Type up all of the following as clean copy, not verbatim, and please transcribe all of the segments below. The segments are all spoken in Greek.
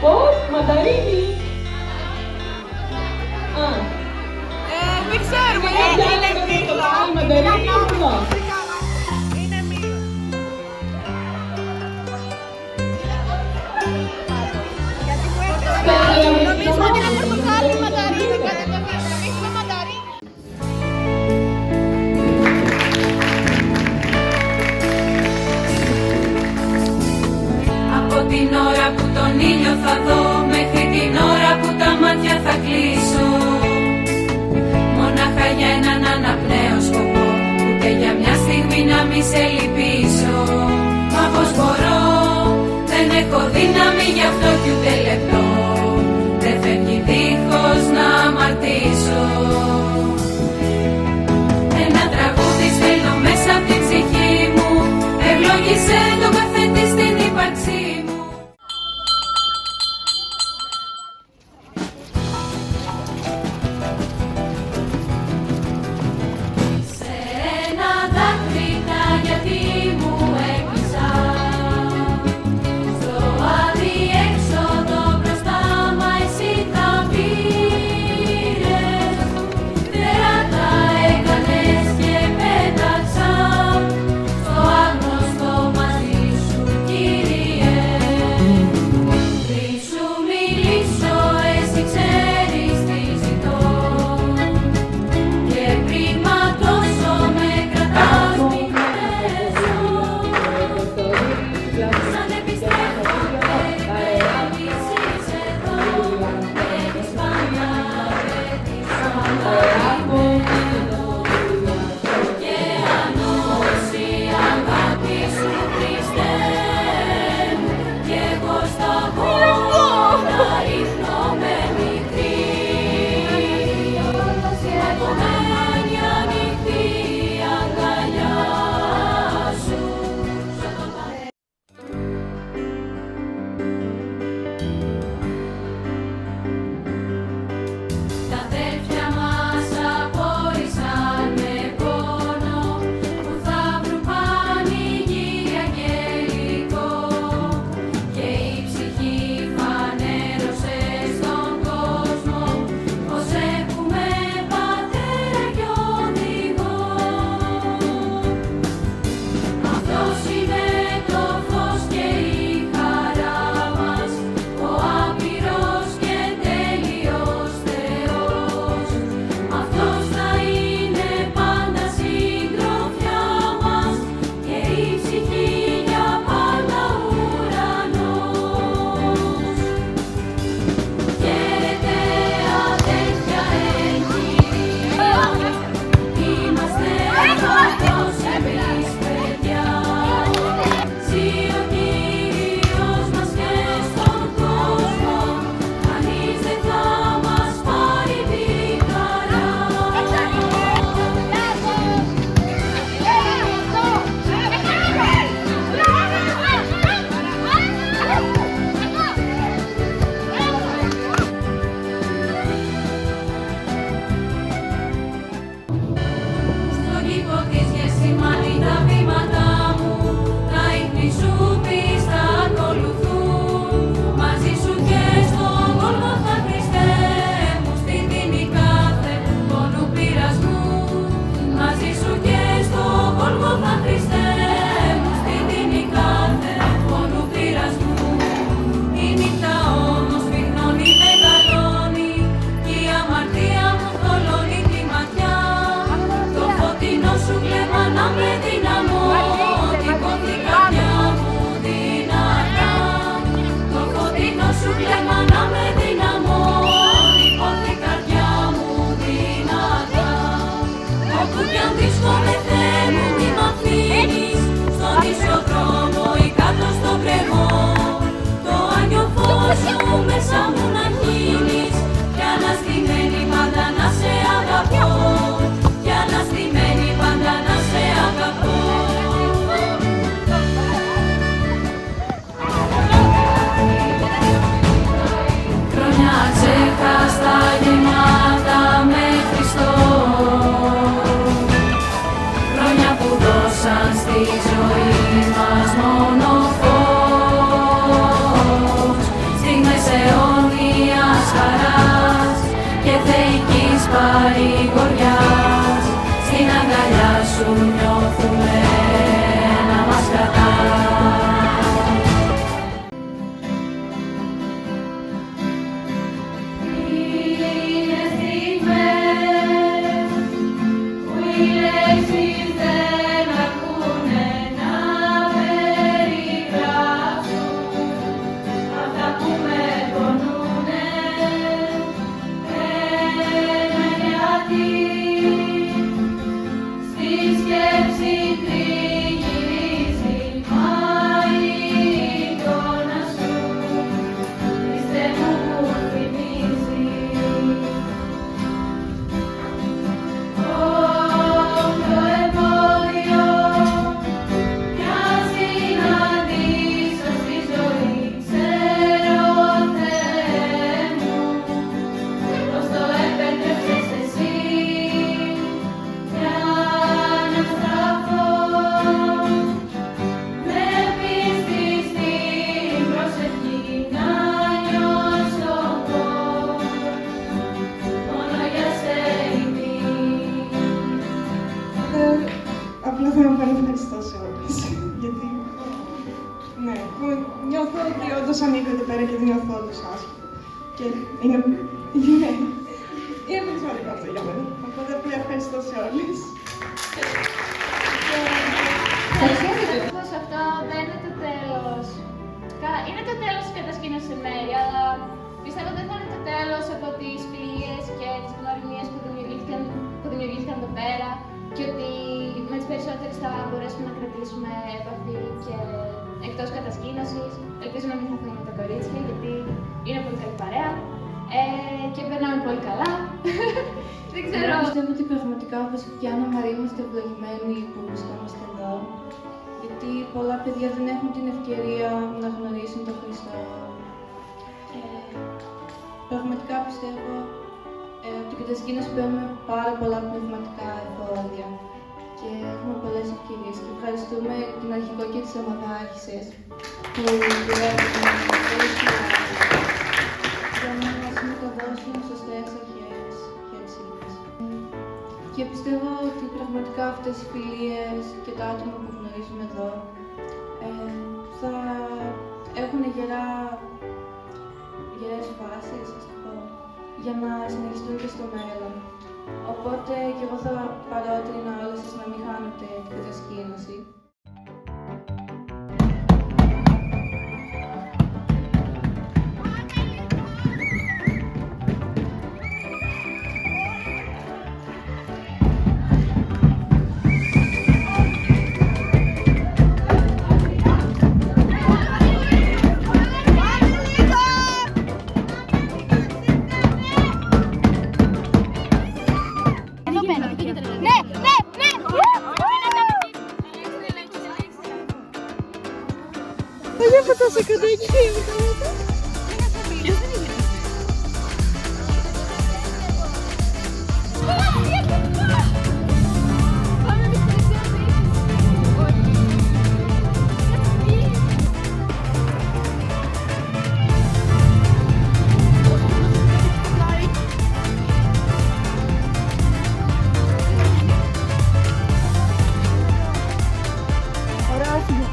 Πώς, μανταρίνι. Δεν ξέρουμε γιατί είναι μήλο. Μανταρίνι ή βουνό. Είναι μήλο. Νομίζω ότι είναι πορτοκάλι μανταρίνι. Έχουμε μανταρίνι. Από την ώρα που τον ήλιο θα δω, μέχρι την ώρα που τα μάτια θα κλείσω, μονάχα για έναν αναπνέω σκοπό, ούτε για μια στιγμή να μη σε λυπήσω. Μα πως μπορώ, δεν έχω δύναμη γι' αυτό κι ούτε λεπτό, δεν φεύγει δίχως να αμαρτήσω. Ένα τραγούδι στέλνω μέσα απ' την ψυχή μου, ευλόγησε το καθέντη στην ύπαρξή μου. Σε ένα δάκρυ τα γιατί μου έκλεισα, στο αδιέξοδο μπροστά μα εσύ τα πήρες, φτερά τα έκανες και πέταξα στο άγνωστο μαζί σου Κύριε. Πριν σου μιλήσω εσύ ξέρεις τι ζητώ, και πριν ματώσω με κρατάς μην πέσω, σαν επιστρέφω και γεμίσεις εδώ, έχεις πάντα πέτυχα να είμαι εδώ, και αν όση αγάπη σου Χριστέ μου, κι εγώ στα βόλα ρίχνομαι μικρή, επομένη ανοιχτή αγκαλιά σου. Τα αδέρφια μας απόρρισαν με πόνο, που θα βρουν πανηγύρι αγγελικό, και η ψυχή φανέρωσε στον κόσμο πως έχουμε πατέρα κι οδηγό. Αυτός είναι το φως και η χαρά μας, ο άπειρος και τέλειος Θεός. Αυτός θα είναι πάντα συντροφιά μας, και η ψυχή για πάντα ουρανός. Χαίρετε αδέρφια εν Κυρίω, είμαστε αυτός εμείς παιδιά. Ζει ο Κύριος μας και στον κόσμο, κανείς δεν θα μας πάρει τη χαρά. Στον κήπο της Γεσιμανή τα βήματα μου, τα ίχνη σου πίστα ακολουθούν. Μαζί σου και στον Γολγοθά Χριστέ μου, στη δίνει κάθε πόνου πειρασμού. Μαζί σου και στον Γολγοθά Χριστέ μου, στη δίνει κάθε πόνου πειρασμού. Η νύχτα όμως πυκνώνει, μεγαλώνει, κι η αμαρτία μου θολώνει τη ματιά. Το φωτεινό σου βλέμμα να με δυναμώ, τυπώθη καρδιά μου δυνατά. Το φωτεινό σου βλέμμα να με δυναμώ, τυπώθη καρδιά μου δυνατά. Όπου κι αν βρίσκομαι Θεέ μου μη μ' αφήνεις, στον ίσιο δρόμο ή κάτω στο κρεμό. Το άγιο φως σου μέσα μου να χύνεις, κι αναστημένη πάντα να σε αγαπώ, κι αναστημένη πάντα να σε αγαπώ. Χρόνια ξεχαστά γεμάτα με Χριστό, χρόνια που δώσαν στη ζωή μας μόνο λέξεις δεν ακούνε να περιγράψουν αυτά που με πονούνε. Ένα γιατί στη σκέψη τριγυρίζει, μα η εικόνα σου είστε μου θυμίζει. Όποιο εμπόδιο κι αν συναντήσω στη ζωή, ξέρω Θεέ μου πως το επέτρεψες εσύ για να στραφώ με πίστη στην προσευχή να νιώσω πως μόνο για σένα. Απλά θέλω να πω ευχαριστώ σε όλες. Γιατί, ναι, νιώθω ότι όντως ανήκω εδώ πέρα και δεν νιώθω όντως άσχημα. Και είναι πολύ σημαντικό αυτό για μένα. Οπότε απλά ευχαριστώ σε όλες. Όμως αυτό δεν είναι το τέλος. Είναι το τέλος της κατασκήνωσης σε μέρη, αλλά πιστεύω δεν θα είναι το τέλος από τις φιλίες και τις γνωριμίες που δημιουργήθηκαν εδώ πέρα και ότι με τις περισσότερες θα μπορέσουμε να κρατήσουμε επαφή και εκτός κατασκήνωσης. Ελπίζω να μην χαθούμε με τα κορίτσια γιατί είναι πολύ καλή παρέα και περνάμε πολύ καλά. Δεν ξέρω. Πιστεύω ότι πραγματικά όπως και Άννα Μαρία είμαστε ευλογημένοι που βρισκόμαστε εδώ. Γιατί πολλά παιδιά δεν έχουν την ευκαιρία να γνωρίσουν τον Χριστό. Και πραγματικά πιστεύω από την κατασκήνωση παίρνουμε πάρα πολλά πνευματικά εφόδια και έχουμε πολλές ευκαιρίες. Και ευχαριστούμε την αρχικό και τις ομαδάρχησες που δουλεύουν για να μας μεταδώσουν σωστές αρχές και αξίες. Και πιστεύω ότι πραγματικά αυτές οι φιλίες και τα άτομα που γνωρίζουμε εδώ θα έχουν γερές βάσεις, ας το πω, για να συνεχιστούν και στο μέλλον. Οπότε και εγώ θα παρότρινα όλες σας να μην χάνετε την κατασκήνωση. Ωραία, έφυγε.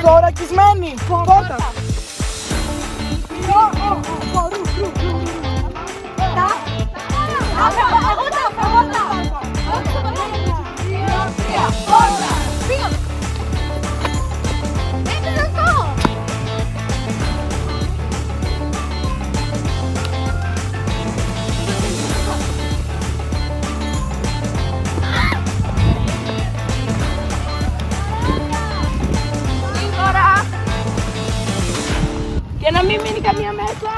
Θωρακισμένη. Πόρτα. Για να μην μείνει καμία μέσα.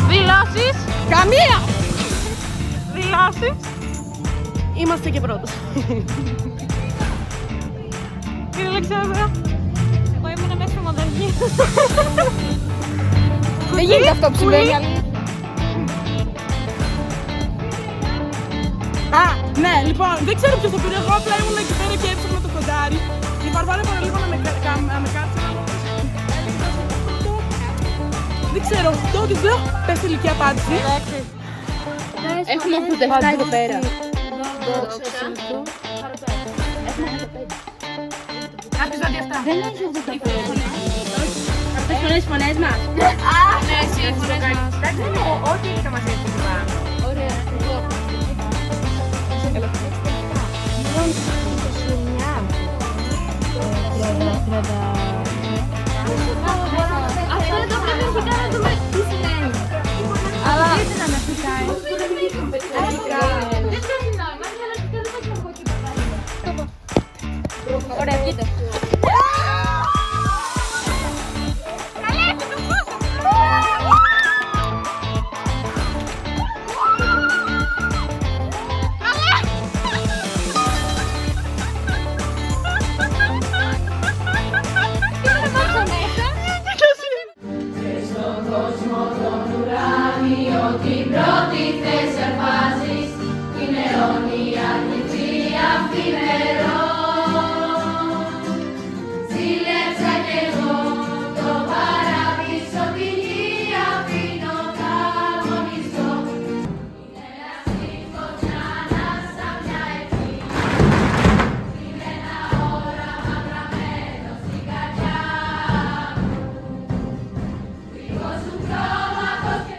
Δηλώσεις. Καμία. Δηλώσεις. Είμαστε και πρώτος. Κύριε Αλεξάνδρα. Εγώ ήμουν μέσα στη μονταγή. Δεν γίνεται αυτό που συμβαίνει. Α, ναι, λοιπόν, δεν ξέρω ποιος το πήρε. Εγώ απλά ήμουν εκεί πέρα και έψαχνα το κοντάρι. Η Βαρβάρα έπρεπε λίγο να με κάτσει. Δεν ξέρω, το της λέω, πες τελική απάντηση. Έχουμε 87 εδώ πέρα. Κάποιος δω αυτά. Δεν έχει 87. Αυτές πολλές φωνές μας. Ναι, εσύ οι φωνές μας. Ό,τι θα μας έρθει εκεί πάνω. Ωραία. Αυτό είναι το πρώτο αρχικά να δούμε τι σημαίνει. Αλλά δεν να με φυσάει. Δεν βγάζει νόημα, αλλά αρχικά δεν θα ξέρω εγώ τι θα πάρει. Ωραία, κοίτα. Την πρώτη θέση αρπάζεις, είναι αιώνια νητσία αυθημερό. Ζήλεψα κι εγώ το παράδεισο, τη γη αφήνω να αγωνιστώ. Είναι λαστή φωτιά ανάσα μια ευχή, είναι ένα όραμα γραμμένο στην καρδιά μου. Λίγο σου πρόμαχος και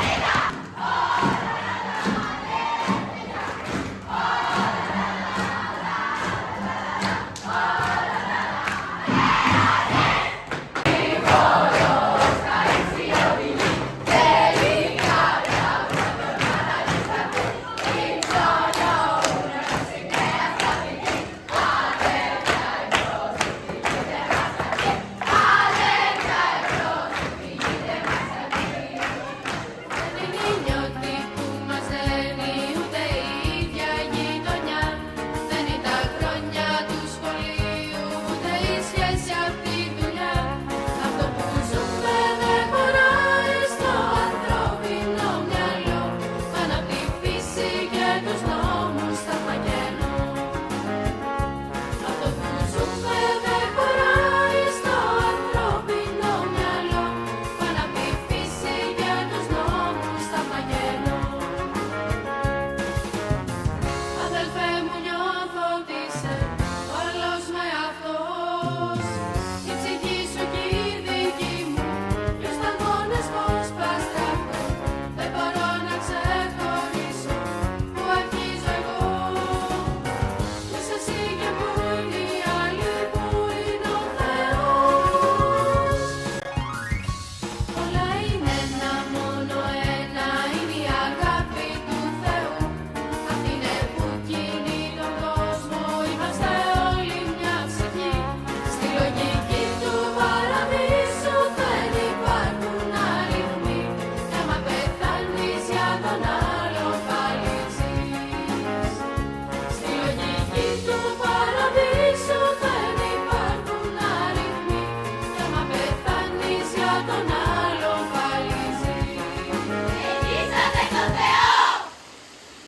Καλύτερα